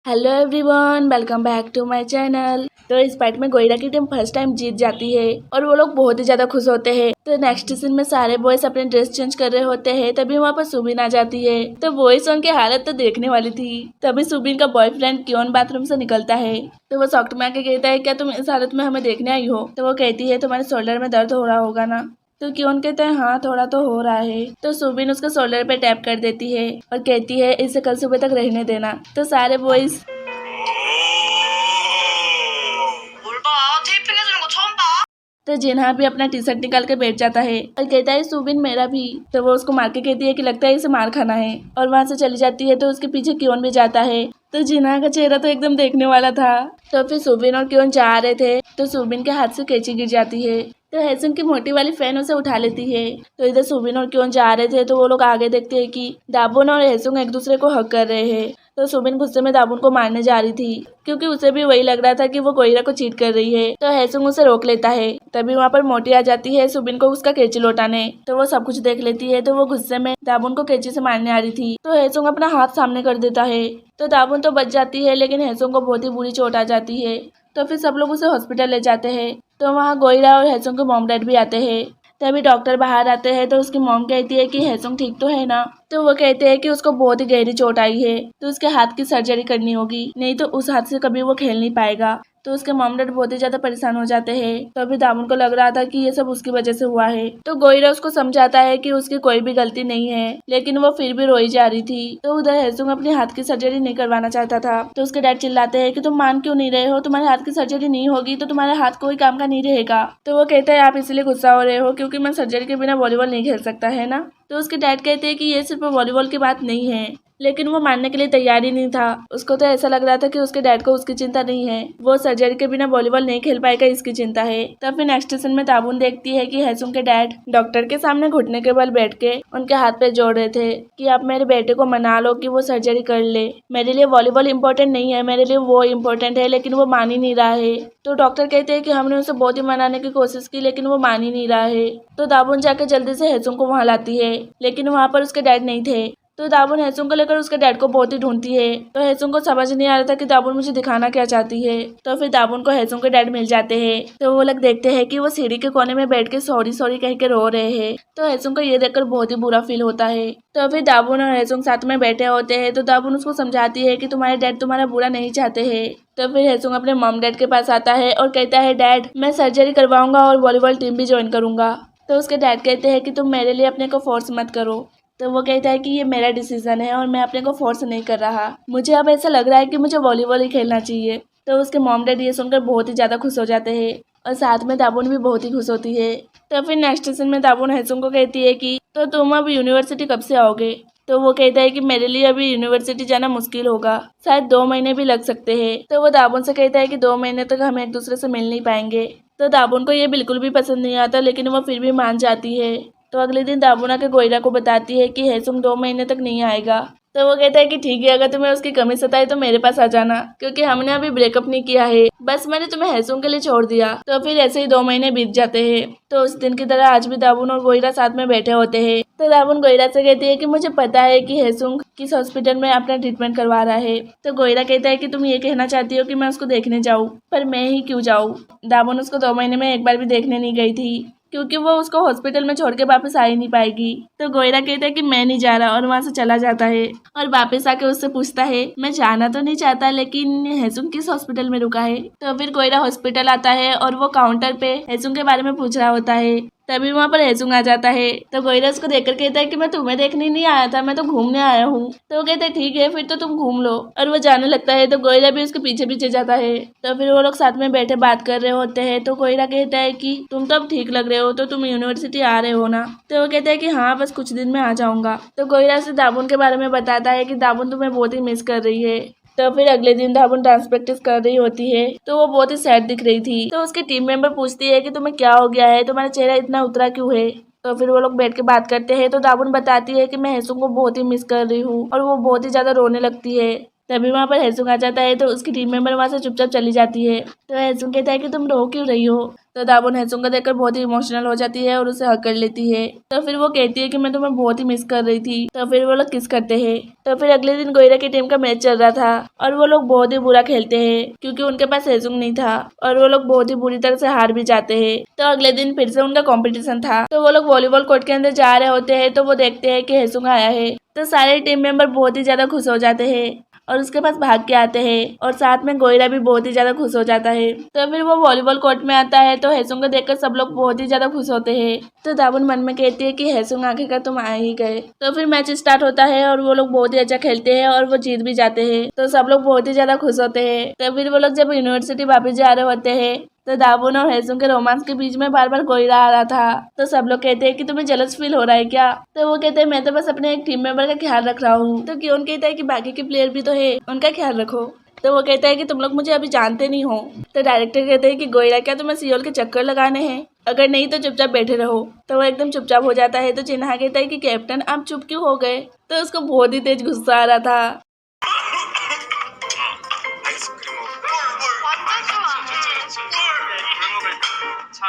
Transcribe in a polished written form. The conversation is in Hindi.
Hello everyone, welcome back to my channel. तो इस पार्ट में गोइरा की टीम फर्स्ट टाइम जीत जाती है और वो लोग बहुत ही ज्यादा खुश होते हैं। तो नेक्स्ट सीन में सारे बॉयज अपने ड्रेस चेंज कर रहे होते हैं, तभी वहाँ पर सुबिन आ जाती है। तो बॉयज उनकी हालत तो देखने वाली थी। तभी सुबिन का बॉयफ्रेंड क्योन बाथरूम से निकलता है। तो वो शॉक्ड में आके कहता है, क्या तुम इस हालत में हमें देखने आई हो? तो वो कहती है, तुम्हारे शोल्डर में दर्द हो रहा होगा ना। तो क्योन कहते हैं, हाँ थोड़ा तो हो रहा है। तो सुबिन उसके शोल्डर पे टैप कर देती है और कहती है, इसे कल सुबह तक रहने देना। तो सारे बॉयज तो जिन्हा भी अपना टी शर्ट निकाल के बैठ जाता है और कहता है, सुबिन मेरा भी। तो वो उसको मार के कहती है कि लगता है इसे मार खाना है, और वहां से चली जाती है। तो उसके पीछे क्योन भी जाता है। तो जिन्हा का चेहरा तो एकदम देखने वाला था। तो फिर सुबिन और क्योन जा रहे थे तो सुबिन के हाथ से कैंची गिर जाती है। तो हैसुंग की मोटी वाली फैन उसे उठा लेती है। तो इधर सुबिन और क्योन जा रहे थे तो वो लोग आगे देखते हैं कि दाबुन और हैसुंग एक दूसरे को हक कर रहे हैं। तो सुबिन गुस्से में दाबुन को मारने जा रही थी, क्योंकि उसे भी वही लग रहा था कि वो कोयरा को चीट कर रही है। तो हैसुंग उसे रोक लेता है। तभी वहाँ पर मोटी आ जाती है सुबिन को उसका कैंची लौटाने। तो वो सब कुछ देख लेती है। तो वो गुस्से में दाबुन को कैंची से मारने आ रही थी। तो हैसुंग अपना हाथ सामने कर देता है। तो दाबुन तो बच जाती है, लेकिन हैसुंग को बहुत ही बुरी चोट आ जाती है। तो फिर सब लोग उसे हॉस्पिटल ले जाते हैं। तो वहाँ गोइरा और हैसुंग के मॉम डैड भी आते हैं। तभी डॉक्टर बाहर आते हैं। तो उसकी मॉम कहती है कि हैसुंग ठीक तो है ना। तो वो कहते हैं कि उसको बहुत ही गहरी चोट आई है, तो उसके हाथ की सर्जरी करनी होगी, नहीं तो उस हाथ से कभी वो खेल नहीं पाएगा। तो उसके मॉम डैड बहुत ही ज्यादा परेशान हो जाते हैं। तो अभी दामुन को लग रहा था कि ये सब उसकी वजह से हुआ है। तो गोइरा उसको समझाता है कि उसकी कोई भी गलती नहीं है, लेकिन वो फिर भी रोई जा रही थी। तो उधर हैसुंग अपने हाथ की सर्जरी नहीं करवाना चाहता था। तो उसके डैड चिल्लाते हैं कि तुम मान क्यों नहीं रहे हो, तुम्हारे हाथ की सर्जरी नहीं होगी तो तुम्हारा हाथ कोई काम का नहीं रहेगा। तो वो कहता है, आप इसलिए गुस्सा हो रहे हो क्योंकि मैं सर्जरी के बिना वॉलीबॉल नहीं खेल सकता, है ना। तो उसके डैड कहते हैं कि ये सिर्फ वॉलीबॉल की बात नहीं है, लेकिन वो मानने के लिए तैयार ही नहीं था। उसको तो ऐसा लग रहा था कि उसके डैड को उसकी चिंता नहीं है, वो सर्जरी के बिना वॉलीबॉल नहीं खेल पाएगा इसकी चिंता है। तब फिर नेक्स्ट सीन में ताबून देखती है कि हैसुंग के डैड डॉक्टर के सामने घुटने के बल बैठ के उनके हाथ पे जोड़ रहे थे कि आप मेरे बेटे को मना लो कि वो सर्जरी कर ले। मेरे लिए वॉलीबॉल इम्पोर्टेंट नहीं है, मेरे लिए वो इम्पोर्टेंट है। लेकिन वो मान ही नहीं रहा है। तो डॉक्टर कहते हैं कि हमने उसे बहुत ही मनाने की कोशिश की, लेकिन वो मान ही नहीं रहा है। तो दाबुन जाके जल्दी से हैसुंग को वहां लाती है, लेकिन वहां पर उसके डैड नहीं थे। तो दाबुन हैसुंग को लेकर उसके डैड को बहुत ही ढूंढती है। तो हैसुंग को समझ नहीं आ रहा था कि दाबुन मुझे दिखाना क्या चाहती है। तो फिर दाबुन को हैसुंग के डैड मिल जाते हैं। तो वो लोग देखते हैं कि वो सीढ़ी के कोने में बैठ के सॉरी सॉरी कह के रो रहे हैं। तो हैसुंग को ये देखकर बहुत ही बुरा फील होता है। तो फिर दाबुन और हैसुंग साथ में बैठे होते हैं। तो दाबुन उसको समझाती है कि तुम्हारे डैड तुम्हारा बुरा नहीं चाहते हैं। तो फिर हैसुंग अपने मॉम डैड के पास आता है और कहता है, डैड मैं सर्जरी करवाऊंगा और वॉलीबॉल टीम भी ज्वाइन करूंगा। तो उसके डैड कहते हैं कि तुम मेरे लिए अपने को फोर्स मत करो। तो वो कहता है कि ये मेरा डिसीजन है और मैं अपने को फोर्स नहीं कर रहा, मुझे अब ऐसा लग रहा है कि मुझे वॉलीबॉल ही खेलना चाहिए। तो उसके मॉम डैड ये सुनकर बहुत ही ज़्यादा खुश हो जाते हैं और साथ में दाबुन भी बहुत ही खुश होती है। तो फिर नेक्स्ट सीन में दाबुन हैसुंग को कहती है कि तो तुम अब यूनिवर्सिटी कब से आओगे। तो वो कहता है कि मेरे लिए अभी यूनिवर्सिटी जाना मुश्किल होगा, शायद 2 महीने भी लग सकते हैं। तो वो दाबुन से कहता है कि 2 महीने तक हम एक दूसरे से मिल नहीं पाएंगे। तो दाबुन को ये बिल्कुल भी पसंद नहीं आता, लेकिन वो फिर भी मान जाती है। तो अगले दिन दाबुन आके गोइरा को बताती है कि हैसुंग 2 महीने तक नहीं आएगा। तो वो कहता है कि ठीक है, अगर तुम्हें उसकी कमी सताई तो मेरे पास आ जाना, क्योंकि हमने अभी ब्रेकअप नहीं किया है, बस मैंने तुम्हें हैसुंग के लिए छोड़ दिया। तो फिर ऐसे ही 2 महीने बीत जाते हैं। तो उस दिन की तरह आज भी दाबुन और गोइरा साथ में बैठे होते हैं। तो दाबुन गोइरा से कहती है कि मुझे पता है कि हैसुंग किस हॉस्पिटल में अपना ट्रीटमेंट करवा रहा है। तो गोइरा कहता है कि तुम ये कहना चाहती हो कि मैं उसको देखने जाऊँ, पर मैं ही क्यों जाऊँ। दाबुन उसको 2 महीने में एक बार भी देखने नहीं गई थी, क्योंकि वो उसको हॉस्पिटल में छोड़ के वापस आ ही नहीं पाएगी। तो गोइरा कहता है कि मैं नहीं जा रहा और वहां से चला जाता है और वापस आके उससे पूछता है, मैं जाना तो नहीं चाहता, लेकिन हैसुंग किस हॉस्पिटल में रुका है। तो फिर गोइरा हॉस्पिटल आता है और वो काउंटर पे हैसुंग के बारे में पूछ रहा होता है। तभी वहाँ पर हैसुंग आ जाता है। तो गोइरा उसको देखकर कहता है कि मैं तुम्हें देखने नहीं आया था, मैं तो घूमने आया हूँ। तो वो कहता है ठीक है फिर तो तुम घूम लो, और वो जाने लगता है। तो गोइरा भी उसके पीछे पीछे जाता है। तो फिर वो लोग साथ में बैठे बात कर रहे होते हैं। तो गोइरा कहता है कि तुम तो अब ठीक लग रहे हो, तो तुम यूनिवर्सिटी आ रहे हो ना। तो वो कहता है कि हाँ बस कुछ दिन में आ जाऊंगा। तो गोइरा से दाबुन के बारे में बताता है कि दाबुन तुम्हें बहुत ही मिस कर रही है। तो फिर अगले दिन दाबुन डांस प्रैक्टिस कर रही होती है। तो वो बहुत ही सैड दिख रही थी। तो उसके टीम मेंबर पूछती है कि तुम्हें क्या हो गया है, तुम्हारा चेहरा इतना उतरा क्यों है। तो फिर वो लोग बैठ के बात करते हैं। तो दाबुन बताती है कि मैं हैसुंग को बहुत ही मिस कर रही हूँ और वो बहुत ही ज्यादा रोने लगती है। तभी वहाँ पर हैसुंग आ जाता है तो उसकी टीम मेंबर वहाँ से चुपचाप चली जाती है। तो हैसुंग कहता है कि तुम रो क्यों रही हो। तो दाबुन हैसुंग को देखकर बहुत ही इमोशनल हो जाती है और उसे हग कर लेती है। तो फिर वो कहती है कि मैं तुम्हें बहुत ही मिस कर रही थी। तो फिर वो लोग किस करते हैं। तो फिर अगले दिन गोइरा की टीम का मैच चल रहा था और वो लोग बहुत ही बुरा खेलते हैं क्योंकि उनके पास हैसुंग नहीं था और वो लोग बहुत ही बुरी तरह से हार भी जाते हैं। तो अगले दिन फिर से उनका कंपटीशन था। तो वो लोग वॉलीबॉल कोर्ट के अंदर जा रहे होते हैं तो वो देखते हैं कि हैसुंग आया है। तो सारे टीम मेंबर बहुत ही ज्यादा खुश हो जाते हैं और उसके पास भाग के आते हैं और साथ में गोइरा भी बहुत ही ज्यादा खुश हो जाता है। तो फिर वो वॉलीबॉल कोर्ट में आता है तो हैसुंग को देखकर सब लोग बहुत ही ज्यादा खुश होते हैं। तो दाबुन मन में कहती है कि हैसुंग आखिरकार तुम आ ही गए। तो फिर मैच स्टार्ट होता है और वो लोग बहुत ही अच्छा खेलते हैं और वो जीत भी जाते हैं। तो सब लोग बहुत ही ज्यादा खुश होते हैं। तो फिर वो लोग जब यूनिवर्सिटी वापस जा रहे होते हैं तो दाबुन और हैसुंग के रोमांस के बीच में बार बार गोइरा आ रहा था। तो सब लोग कहते हैं कि तुम्हें जलस फील हो रहा है क्या। तो वो कहते हैं मैं तो बस अपने एक टीम मेंबर का ख्याल रख रहा हूँ। तो क्यों कहता है कि बाकी के प्लेयर भी तो है, उनका ख्याल रखो। तो वो कहता है कि तुम लोग मुझे अभी जानते नहीं हो। तो डायरेक्टर कहते हैं कि गोइरा क्या तुम्हें सियोल के चक्कर लगाने हैं, अगर नहीं तो चुपचाप बैठे रहो। तो वो एकदम चुपचाप हो जाता है। तो जिन्हा कहता है कि कैप्टन आप चुप क्यों हो गए। तो उसको बहुत ही तेज गुस्सा आ रहा था। 아이스크림 먹을까? 완전 좋아. 뭘 먹을까? 차.